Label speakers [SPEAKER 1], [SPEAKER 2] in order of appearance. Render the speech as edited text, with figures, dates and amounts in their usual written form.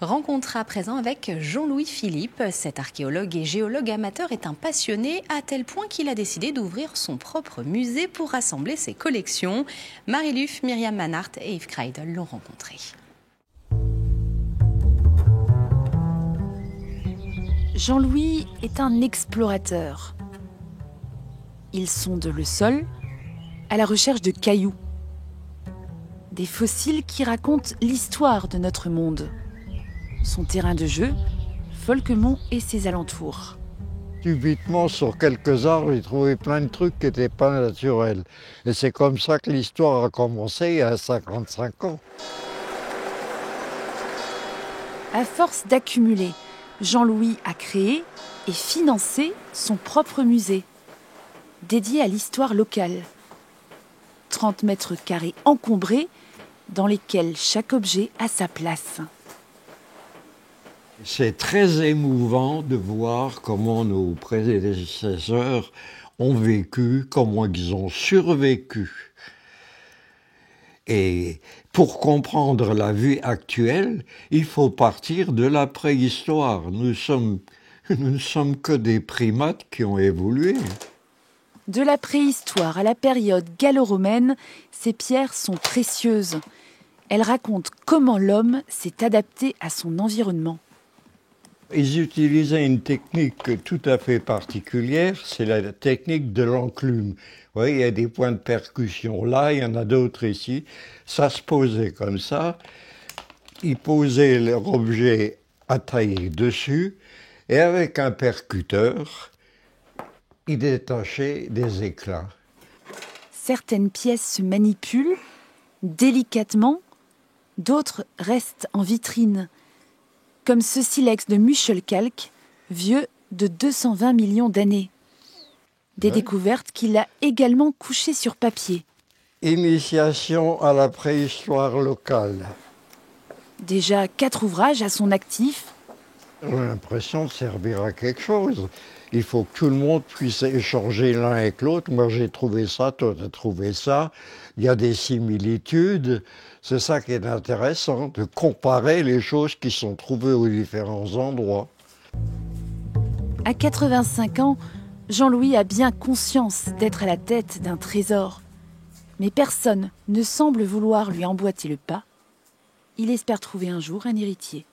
[SPEAKER 1] Rencontre à présent avec Jean-Louis Philippe. Cet archéologue et géologue amateur est un passionné à tel point qu'il a décidé d'ouvrir son propre musée pour rassembler ses collections. Marie-Luce, Myriam Manhart et Yves Kreidel l'ont rencontré.
[SPEAKER 2] Jean-Louis est un explorateur. Il sonde le sol à la recherche de cailloux. Des fossiles qui racontent l'histoire de notre monde. Son terrain de jeu, Folquemont et ses alentours.
[SPEAKER 3] Subitement, sur quelques arbres, j'ai trouvé plein de trucs qui n'étaient pas naturels. Et c'est comme ça que l'histoire a commencé il y a 55 ans.
[SPEAKER 2] À force d'accumuler, Jean-Louis a créé et financé son propre musée, dédié à l'histoire locale. 30 mètres carrés encombrés, dans lesquels chaque objet a sa place.
[SPEAKER 3] C'est très émouvant de voir comment nos prédécesseurs ont vécu, comment ils ont survécu. Et pour comprendre la vie actuelle, il faut partir de la préhistoire. Nous ne sommes que des primates qui ont évolué.
[SPEAKER 2] De la préhistoire à la période gallo-romaine, ces pierres sont précieuses. Elles racontent comment l'homme s'est adapté à son environnement.
[SPEAKER 3] Ils utilisaient une technique tout à fait particulière, c'est la technique de l'enclume. Vous voyez, il y a des points de percussion là, il y en a d'autres ici. Ça se posait comme ça. Ils posaient leur objet à tailler dessus et avec un percuteur, ils détachaient des éclats.
[SPEAKER 2] Certaines pièces se manipulent délicatement, d'autres restent en vitrine. Comme ce silex de Muschelkalk, vieux de 220 millions d'années. Des découvertes qu'il a également couchées sur papier.
[SPEAKER 3] Initiation à la préhistoire locale.
[SPEAKER 2] Déjà 4 ouvrages à son actif.
[SPEAKER 3] On a l'impression de servir à quelque chose. Il faut que tout le monde puisse échanger l'un avec l'autre. Moi, j'ai trouvé ça, toi, tu as trouvé ça. Il y a des similitudes. C'est ça qui est intéressant, de comparer les choses qui sont trouvées aux différents endroits.
[SPEAKER 2] À 85 ans, Jean-Louis a bien conscience d'être à la tête d'un trésor. Mais personne ne semble vouloir lui emboîter le pas. Il espère trouver un jour un héritier.